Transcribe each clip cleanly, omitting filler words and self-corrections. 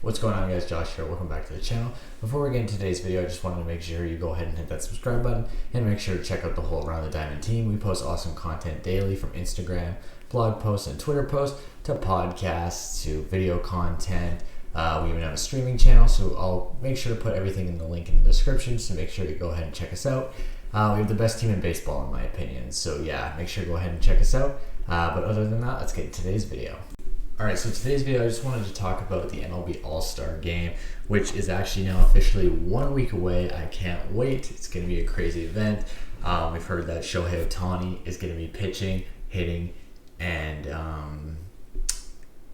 What's going on, guys? Josh here. Welcome back to the channel. Before we get into today's video, I just wanted to make sure you go ahead and hit that subscribe button and make sure to check out the whole Around the Diamond team. We post awesome content daily, from Instagram, blog posts, and Twitter posts to podcasts to video content. We even have a streaming channel, so I'll make sure to put everything in the link in the description, so make sure to go ahead and check us out. We have the best team in baseball, in my opinion, so yeah, make sure to go ahead and check us out. But other than that, let's get into today's video. Alright, so today's video, I just wanted to talk about the MLB All-Star Game, which is actually now officially 1 week away. I can't wait. It's going to be a crazy event. We've heard that Shohei Ohtani is going to be pitching, hitting, and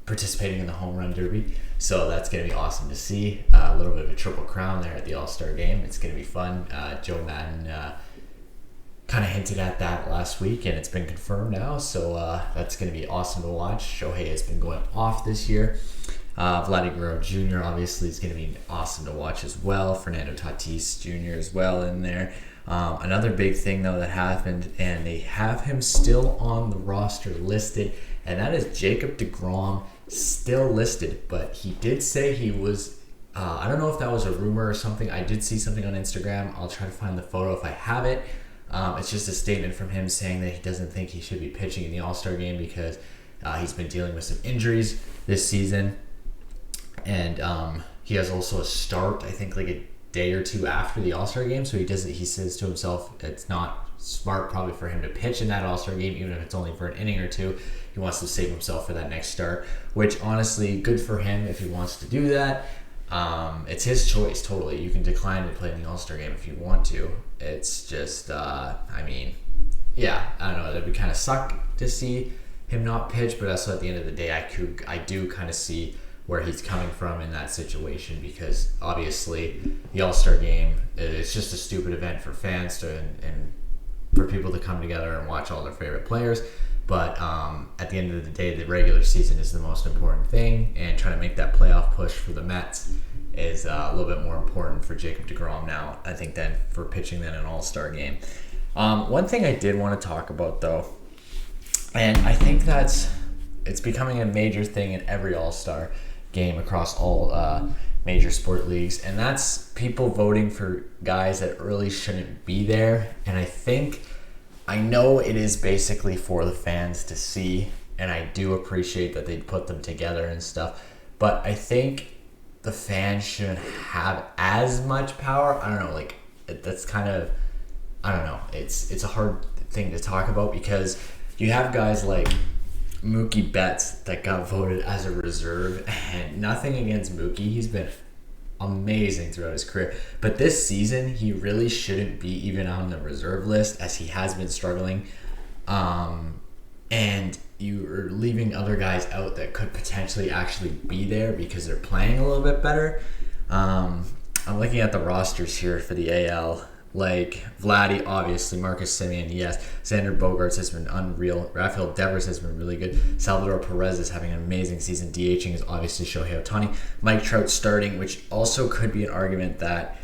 participating in the home run derby. So that's going to be awesome to see. A little bit of a triple crown there at the All-Star Game. It's going to be fun. Joe Madden kind of hinted at that last week, and it's been confirmed now, so that's going to be awesome to watch. Shohei has been going off this year. Vladdy Guerrero Jr. obviously is going to be awesome to watch as well. Fernando Tatis Jr. as well in there. Another big thing, though, that happened, and they have him still on the roster listed, and that is Jacob deGrom, still listed, but he did say he was I don't know if that was a rumor or something. I did see something on Instagram. I'll try to find the photo if I have it. It's just a statement from him saying that he doesn't think he should be pitching in the All-Star Game because he's been dealing with some injuries this season. And he has also a start, I think, like a day or two after the All-Star Game. So he says to himself, it's not smart probably for him to pitch in that All-Star Game, even if it's only for an inning or two. He wants to save himself for that next start, which honestly, good for him if he wants to do that. It's his choice, totally. You can decline to play in the All-Star Game if you want to. It's just, I don't know. It'd be kind of suck to see him not pitch, but also at the end of the day, I do kind of see where he's coming from in that situation, because obviously the All-Star Game, it's just a stupid event for fans to and for people to come together and watch all their favorite players. But at the end of the day, the regular season is the most important thing, and trying to make that playoff push for the Mets is a little bit more important for Jacob deGrom now, I think, than for pitching than an All-Star Game. One thing I did want to talk about, though, and I think it's becoming a major thing in every All-Star Game across all major sport leagues, and that's people voting for guys that really shouldn't be there. And I know it is basically for the fans to see, and I do appreciate that they put them together and stuff, but I think the fans shouldn't have as much power. I don't know, like, that's kind of, I don't know, it's a hard thing to talk about, because you have guys like Mookie Betts that got voted as a reserve, and nothing against Mookie, he's been amazing throughout his career, but this season he really shouldn't be even on the reserve list, as he has been struggling, and you are leaving other guys out that could potentially actually be there because they're playing a little bit better. I'm looking at the rosters here for the AL, like Vladdy, obviously, Marcus Semien, yes, Xander Bogaerts has been unreal, Rafael Devers has been really good, Salvador Perez is having an amazing season, DHing is obviously Shohei Ohtani, Mike Trout starting, which also could be an argument that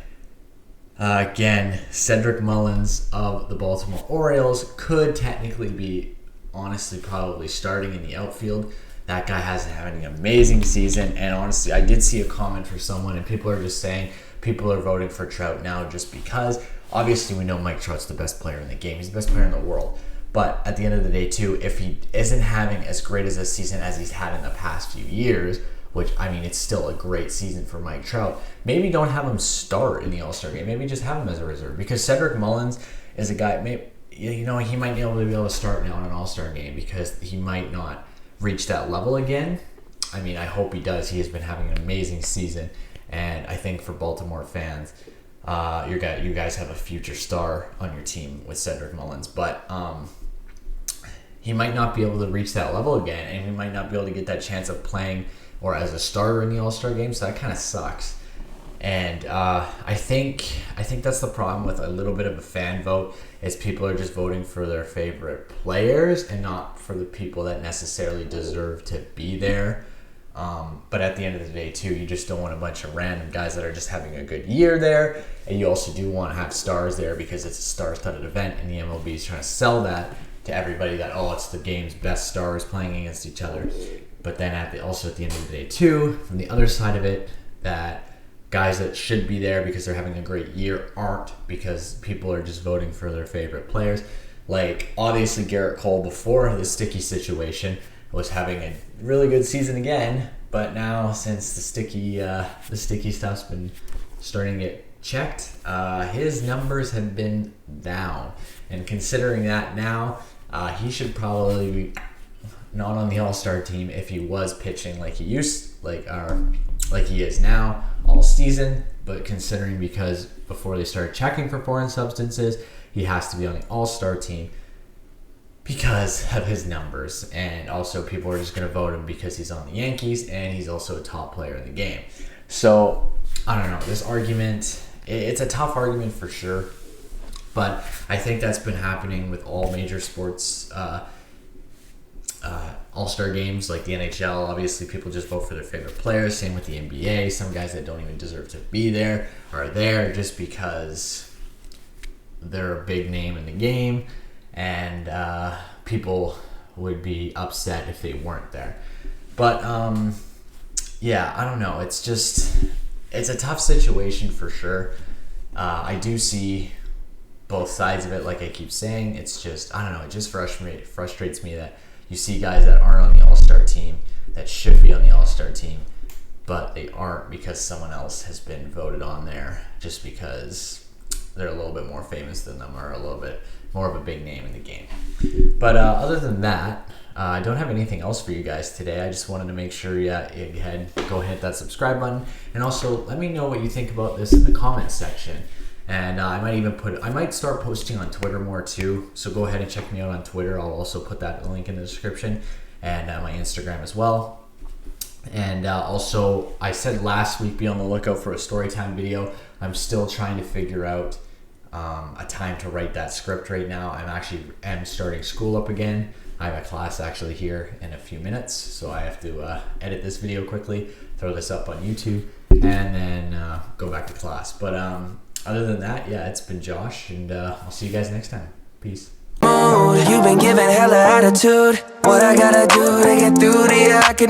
again, Cedric Mullins of the Baltimore Orioles could technically be, honestly, probably starting in the outfield. That guy has having an amazing season, and honestly, I did see a comment for someone, and people are just saying people are voting for Trout now just because. Obviously, we know Mike Trout's the best player in the game. He's the best player in the world. But at the end of the day, too, if he isn't having as great as a season as he's had in the past few years, which, I mean, it's still a great season for Mike Trout, maybe don't have him start in the All-Star Game. Maybe just have him as a reserve, because Cedric Mullins is a guy, he might be able to start now in an All-Star Game, because he might not reach that level again. I mean, I hope he does. He has been having an amazing season, and I think for Baltimore fans, you guys have a future star on your team with Cedric Mullins, but he might not be able to reach that level again, and he might not be able to get that chance of playing or as a starter in the All-Star Game, so that kind of sucks. And I think that's the problem with a little bit of a fan vote, is people are just voting for their favorite players and not for the people that necessarily deserve to be there. But at the end of the day, too, you just don't want a bunch of random guys that are just having a good year there, and you also do want to have stars there because it's a star-studded event, and the MLB is trying to sell that to everybody, that, oh, it's the game's best stars playing against each other. but then also at the end of the day too, from the other side of it, that guys that should be there because they're having a great year aren't, because people are just voting for their favorite players. Like, obviously Garrett Cole, before the sticky situation, was having a really good season again, but now since the sticky stuff's been starting to get checked, his numbers have been down. And considering that now, he should probably be not on the All-Star team if he was pitching like he is now all season. But considering, because before they started checking for foreign substances, he has to be on the All-Star team because of his numbers. And also people are just going to vote him because he's on the Yankees and he's also a top player in the game. So I don't know, this argument, it's a tough argument for sure, but I think that's been happening with all major sports All-Star games, like the NHL. Obviously people just vote for their favorite players. Same with the NBA. Some guys that don't even deserve to be there are there just because they're a big name in the game, and people would be upset if they weren't there. But yeah, I don't know. It's a tough situation for sure. I do see both sides of it, like I keep saying. It's just, I don't know, it just frustrates me that you see guys that aren't on the All-Star team that should be on the All-Star team, but they aren't because someone else has been voted on there just because they're a little bit more famous than them or a little bit more of a big name in the game. But other than that, I don't have anything else for you guys today. I just wanted to make sure you go ahead and hit that subscribe button, and also let me know what you think about this in the comments section. And I might start posting on Twitter more too, so go ahead and check me out on Twitter. I'll also put that link in the description, and my Instagram as well. And also, I said last week, be on the lookout for a storytime video. I'm still trying to figure out a time to write that script right now. I'm starting school up again. I have a class actually here in a few minutes, so I have to edit this video quickly, throw this up on YouTube, and then go back to class. But other than that, yeah, it's been Josh, and I'll see you guys next time. Peace. You've been giving hella attitude. What I gotta do to get through to you? I can